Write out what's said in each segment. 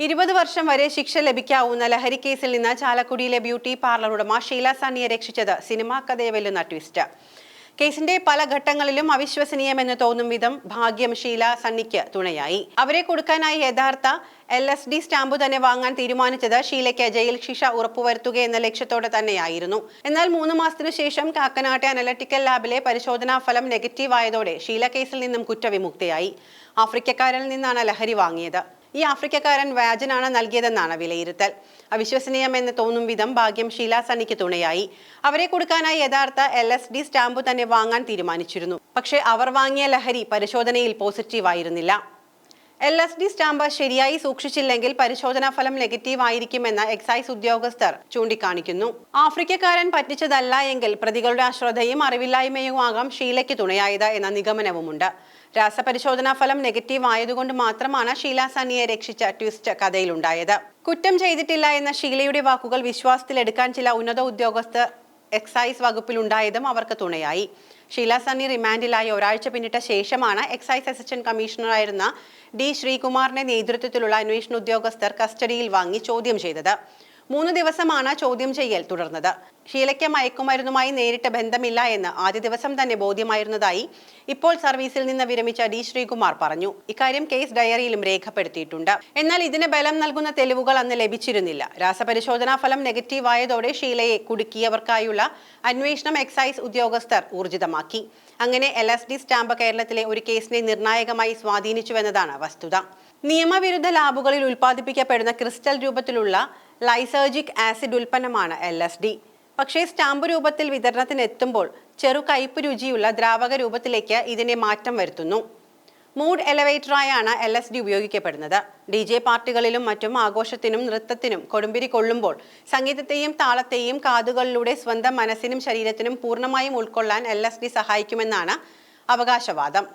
20 വർഷം വരെ ശിക്ഷ ലഭിക്കാവുന്ന ലഹരി കേസിൽ നിന്ന് ചാലക്കുടിയിലെ ബ്യൂട്ടി പാർലർ ഉടമ ഷീല സണ്ണിയെ രക്ഷിച്ചത് സിനിമാ കഥയെ വെല്ലുന്ന ട്വിസ്റ്റ്. കേസിന്റെ പല ഘട്ടങ്ങളിലും അവിശ്വസനീയമെന്ന് തോന്നും വിധം ഭാഗ്യം ഷീല സണ്ണിക്ക് തുണയായി. അവരെ കൊടുക്കാനായി യഥാർത്ഥ LSD സ്റ്റാമ്പ് തന്നെ വാങ്ങാൻ തീരുമാനിച്ചത് ഷീലയ്ക്ക് ജയിൽ ശിക്ഷ ഉറപ്പുവരുത്തുക എന്ന ലക്ഷ്യത്തോടെ തന്നെയായിരുന്നു. എന്നാൽ 3 മാസത്തിനു ശേഷം കാക്കനാട്ടെ അനലറ്റിക്കൽ ലാബിലെ പരിശോധനാ ഫലം നെഗറ്റീവ് ആയതോടെ ഷീല കേസിൽ നിന്നും കുറ്റവിമുക്തയായി. ആഫ്രിക്കക്കാരിൽ നിന്നാണ് ലഹരി വാങ്ങിയത്. ഈ ആഫ്രിക്കക്കാരൻ വ്യാജനാണ് നൽകിയതെന്നാണ് വിലയിരുത്തൽ. അവിശ്വസനീയമെന്ന് തോന്നും വിധം ഭാഗ്യം ഷീല സണ്ണിക്ക് തുണയായി. അവരെ കൊടുക്കാനായി യഥാർത്ഥ LSD സ്റ്റാമ്പ് തന്നെ വാങ്ങാൻ തീരുമാനിച്ചിരുന്നു. പക്ഷേ അവർ വാങ്ങിയ ലഹരി പരിശോധനയിൽ പോസിറ്റീവ് ആയിരുന്നില്ല. LSD സ്റ്റാമ്പ് ശരിയായി സൂക്ഷിച്ചില്ലെങ്കിൽ പരിശോധനാ ഫലം നെഗറ്റീവ് ആയിരിക്കുമെന്ന് എക്സൈസ് ഉദ്യോഗസ്ഥർ ചൂണ്ടിക്കാണിക്കുന്നു. ആഫ്രിക്കക്കാരൻ പറ്റിച്ചതല്ല എങ്കിൽ പ്രതികളുടെ അശ്രദ്ധയും അറിവില്ലായ്മയും ആകാം ഷീലയ്ക്ക് തുണയായത് എന്ന നിഗമനവുമുണ്ട്. രാസപരിശോധനാ ഫലം നെഗറ്റീവ് ആയതുകൊണ്ട് മാത്രമാണ് ഷീല സണ്ണിയെ രക്ഷിച്ച ട്വിസ്റ്റ് കഥയിലുണ്ടായത്. കുറ്റം ചെയ്തിട്ടില്ല എന്ന ഷീലയുടെ വാക്കുകൾ വിശ്വാസത്തിലെടുക്കാൻ ചില ഉന്നത ഉദ്യോഗസ്ഥർ എക്സൈസ് വകുപ്പിലുണ്ടായതും അവർക്ക് തുണയായി. ഷീല സണ്ണി റിമാൻഡിലായി ഒരാഴ്ച പിന്നിട്ട ശേഷമാണ് എക്സൈസ് അസിസ്റ്റന്റ് കമ്മീഷണറായിരുന്ന D. ശ്രീകുമാറിന്റെ നേതൃത്വത്തിലുള്ള അന്വേഷണ ഉദ്യോഗസ്ഥർ കസ്റ്റഡിയിൽ വാങ്ങി ചോദ്യം ചെയ്തത്. 3 ദിവസമാണ് ചോദ്യം ചെയ്യൽ തുടർന്നത്. ഷീലയ്ക്ക് മയക്കുമരുന്നുമായി നേരിട്ട് ബന്ധമില്ല എന്ന് ആദ്യ ദിവസം തന്നെ ബോധ്യമായിരുന്നതായി ഇപ്പോൾ സർവീസിൽ നിന്ന് വിരമിച്ച D. ശ്രീകുമാർ പറഞ്ഞു. ഇക്കാര്യം കേസ് ഡയറിയിലും രേഖപ്പെടുത്തിയിട്ടുണ്ട്. എന്നാൽ ഇതിന് ബലം നൽകുന്ന തെളിവുകൾ അന്ന് ലഭിച്ചിരുന്നില്ല. രാസപരിശോധനാ ഫലം നെഗറ്റീവ് ആയതോടെ ഷീലയെ കുടുക്കിയവർക്കായുള്ള അന്വേഷണം എക്സൈസ് ഉദ്യോഗസ്ഥർ ഊർജിതമാക്കി. അങ്ങനെ LSD സ്റ്റാമ്പ് കേരളത്തിലെ ഒരു കേസിനെ നിർണായകമായി സ്വാധീനിച്ചുവെന്നതാണ് വസ്തുത. നിയമവിരുദ്ധ ലാബുകളിൽ ഉൽപ്പാദിപ്പിക്കപ്പെടുന്ന ക്രിസ്റ്റൽ രൂപത്തിലുള്ള ലൈസർജിക് ആസിഡ് ഉൽപ്പന്നമാണ് LSD. പക്ഷേ സ്റ്റാമ്പ് രൂപത്തിൽ വിതരണത്തിനെത്തുമ്പോൾ ചെറു കയ്പ് രുചിയുള്ള ദ്രാവക രൂപത്തിലേക്ക് ഇതിനെ മാറ്റം വരുത്തുന്നു. മൂഡ് എലവേറ്ററായാണ് LSD ഉപയോഗിക്കപ്പെടുന്നത്. DJ പാർട്ടികളിലും മറ്റും ആഘോഷത്തിനും നൃത്തത്തിനും കൊടുമ്പിരി കൊള്ളുമ്പോൾ സംഗീതത്തെയും താളത്തെയും കാതുകളിലൂടെ സ്വന്തം മനസ്സിനും ശരീരത്തിനും പൂർണ്ണമായും ഉൾക്കൊള്ളാൻ LSD സഹായിക്കുമെന്നാണ് അവകാശവാദം.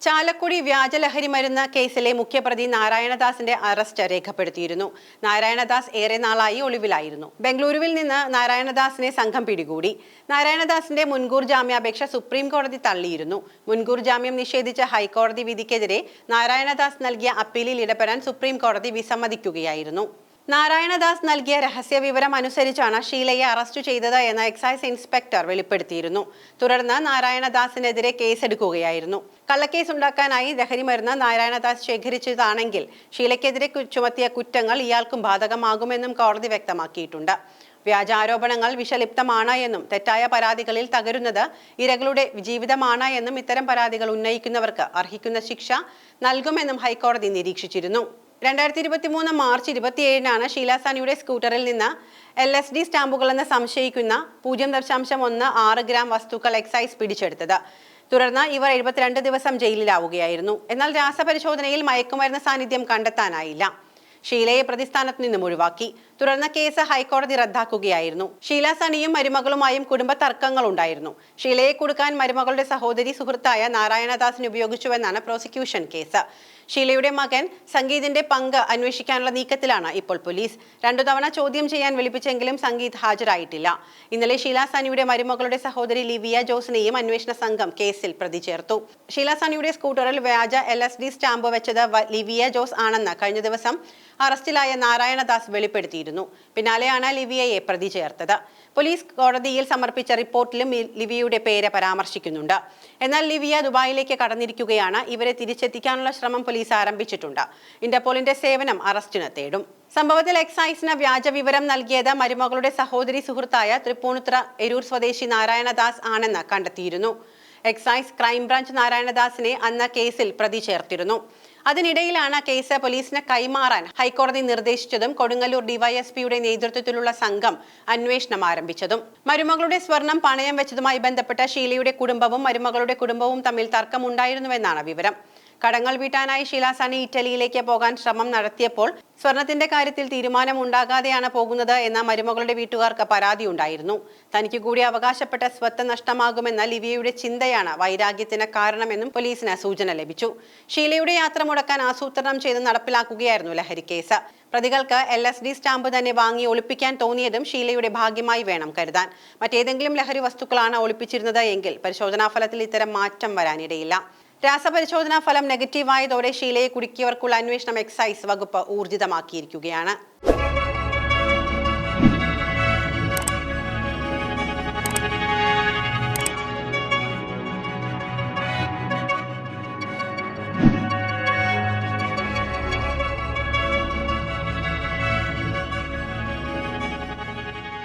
ചാലക്കുടി വ്യാജലഹരി മരുന്ന് കേസിലെ മുഖ്യപ്രതി നാരായണദാസിന്റെ അറസ്റ്റ് രേഖപ്പെടുത്തിയിരുന്നു. നാരായണദാസ് ഏറെ നാളായി ഒളിവിലായിരുന്നു. ബംഗളൂരുവിൽ നിന്ന് നാരായണദാസിനെ സംഘം പിടികൂടി. നാരായണദാസിന്റെ മുൻകൂർ ജാമ്യാപേക്ഷ സുപ്രീം കോടതി തള്ളിയിരുന്നു. മുൻകൂർ ജാമ്യം നിഷേധിച്ച ഹൈക്കോടതി വിധിക്കെതിരെ നാരായണദാസ് നൽകിയ അപ്പീലിൽ ഇടപെടാൻ സുപ്രീം കോടതി വിസമ്മതിക്കുകയായിരുന്നു. നാരായണദാസ് നൽകിയ രഹസ്യ വിവരം അനുസരിച്ചാണ് ഷീലയെ അറസ്റ്റ് ചെയ്തത് എന്ന് എക്സൈസ് ഇൻസ്പെക്ടർ വെളിപ്പെടുത്തിയിരുന്നു. തുടർന്ന് നാരായണദാസിനെതിരെ കേസെടുക്കുകയായിരുന്നു. കള്ളക്കേസ് ഉണ്ടാക്കാനായി ലഹരിമരുന്ന് നാരായണദാസ് ശേഖരിച്ചതാണെങ്കിൽ ഷീലയ്ക്കെതിരെ ചുമത്തിയ കുറ്റങ്ങൾ ഇയാൾക്കും ബാധകമാകുമെന്നും കോടതി വ്യക്തമാക്കിയിട്ടുണ്ട്. വ്യാജാരോപണങ്ങൾ വിഷലിപ്തമാണ് എന്നും തെറ്റായ പരാതികളിൽ തകരുന്നത് ഇരകളുടെ ജീവിതമാണ് എന്നും ഇത്തരം പരാതികൾ ഉന്നയിക്കുന്നവർക്ക് അർഹിക്കുന്ന ശിക്ഷ നൽകുമെന്നും ഹൈക്കോടതി നിരീക്ഷിച്ചിരുന്നു. 2023 മാർച്ച് 27-നാണ് ഷീല സണ്ണിയുടെ സ്കൂട്ടറിൽ നിന്ന് LSD സ്റ്റാമ്പുകളെന്ന് സംശയിക്കുന്ന 0.16 ഗ്രാം വസ്തുക്കൾ എക്സൈസ് പിടിച്ചെടുത്തത്. തുടർന്ന് ഇവർ 72 ദിവസം ജയിലിലാവുകയായിരുന്നു. എന്നാൽ രാസപരിശോധനയിൽ മയക്കുമരുന്ന് സാന്നിധ്യം കണ്ടെത്താനായില്ല. ഷീലയെ പ്രതിസ്ഥാനത്ത് നിന്നും ഒഴിവാക്കി. തുടർന്ന് കേസ് ഹൈക്കോടതി റദ്ദാക്കുകയായിരുന്നു. ഷീല സണ്ണിയും മരുമകളുമായും കുടുംബ തർക്കങ്ങൾ ഉണ്ടായിരുന്നു. ഷീലയെ കൊടുക്കാൻ മരുമകളുടെ സഹോദരി സുഹൃത്തായ നാരായണദാസിനെ ഉപയോഗിച്ചുവെന്നാണ് പ്രോസിക്യൂഷൻ കേസ്. ഷീലയുടെ മകൻ സംഗീതിന്റെ പങ്ക് അന്വേഷിക്കാനുള്ള നീക്കത്തിലാണ് ഇപ്പോൾ പോലീസ്. 2 തവണ ചോദ്യം ചെയ്യാൻ വിളിപ്പിച്ചെങ്കിലും സംഗീത് ഹാജരായിട്ടില്ല. ഇന്നലെ ഷീല സണ്ണിയുടെ മരുമകളുടെ സഹോദരി ലിവിയ ജോസിനെയും അന്വേഷണ സംഘം കേസിൽ പ്രതി ചേർത്തു. ഷീല സണ്ണിയുടെ സ്കൂട്ടറിൽ വ്യാജ LSD സ്റ്റാമ്പ് വെച്ചത് ലിവിയ ജോസ് ആണെന്ന് കഴിഞ്ഞ ദിവസം അറസ്റ്റിലായ നാരായണദാസ് വെളിപ്പെടുത്തിയിരുന്നു. പിന്നാലെയാണ് ലിവിയയെ പ്രതി ചേർത്തത്. പോലീസ് കോടതിയിൽ സമർപ്പിച്ച റിപ്പോർട്ടിലും ലിവിയയുടെ പേര് പരാമർശിക്കുന്നുണ്ട്. എന്നാൽ ലിവിയ ദുബായിലേക്ക് കടന്നിരിക്കുകയാണ്. ഇവരെ തിരിച്ചെത്തിക്കാനുള്ള ശ്രമം പോലീസ് ആരംഭിച്ചിട്ടുണ്ട്. ഇന്റർപോളിന്റെ സേവനം അറസ്റ്റിന് തേടും. സംഭവത്തിൽ എക്സൈസിന് വ്യാജ വിവരം നൽകിയത് മരുമകളുടെ സഹോദരി സുഹൃത്തായ തൃപ്പൂണിത്തുറ എരൂർ സ്വദേശി നാരായണദാസ് ആണെന്ന് കണ്ടെത്തിയിരുന്നു. എക്സൈസ് ക്രൈംബ്രാഞ്ച് നാരായണദാസിനെ അന്ന് കേസിൽ പ്രതി ചേർത്തിരുന്നു. അതിനിടയിലാണ് കേസ് പോലീസിന് കൈമാറാൻ ഹൈക്കോടതി നിർദ്ദേശിച്ചതും കൊടുങ്ങല്ലൂർ ഡിവൈഎസ്പിയുടെ നേതൃത്വത്തിലുള്ള സംഘം അന്വേഷണം ആരംഭിച്ചതും. മരുമകളുടെ സ്വർണം പണയം വെച്ചതുമായി ബന്ധപ്പെട്ട ഷീലയുടെ കുടുംബവും മരുമകളുടെ കുടുംബവും തമ്മിൽ തർക്കമുണ്ടായിരുന്നുവെന്നാണ് വിവരം. കടങ്ങൾ വീട്ടാനായി ഷീല സണ്ണി ഇറ്റലിയിലേക്ക് പോകാൻ ശ്രമം നടത്തിയപ്പോൾ സ്വർണത്തിന്റെ കാര്യത്തിൽ തീരുമാനമുണ്ടാകാതെയാണ് പോകുന്നത് എന്ന മരുമകളുടെ വീട്ടുകാർക്ക് പരാതിയുണ്ടായിരുന്നു. തനിക്ക് കൂടി അവകാശപ്പെട്ട സ്വത്ത് നഷ്ടമാകുമെന്ന ലിവിയയുടെ ചിന്തയാണ് വൈരാഗ്യത്തിന് കാരണമെന്നും പോലീസിന് സൂചന ലഭിച്ചു. ഷീലയുടെ യാത്ര മുടക്കാൻ ആസൂത്രണം ചെയ്ത് നടപ്പിലാക്കുകയായിരുന്നു ലഹരി കേസ്. പ്രതികൾക്ക് LSD സ്റ്റാമ്പ് തന്നെ വാങ്ങി ഒളിപ്പിക്കാൻ തോന്നിയതും ഷീലയുടെ ഭാഗ്യമായി വേണം കരുതാൻ. മറ്റേതെങ്കിലും ലഹരി വസ്തുക്കളാണ് ഒളിപ്പിച്ചിരുന്നത് എങ്കിൽ പരിശോധനാ ഫലത്തിൽ ഇത്തരം മാറ്റം വരാനിടയില്ല. രാസപരിശോധനാ ഫലം നെഗറ്റീവായതോടെ ഷീലയെ കുടുക്കിയവർക്കുള്ള അന്വേഷണം എക്സൈസ് വകുപ്പ് ഊർജിതമാക്കിയിരിക്കുകയാണ്.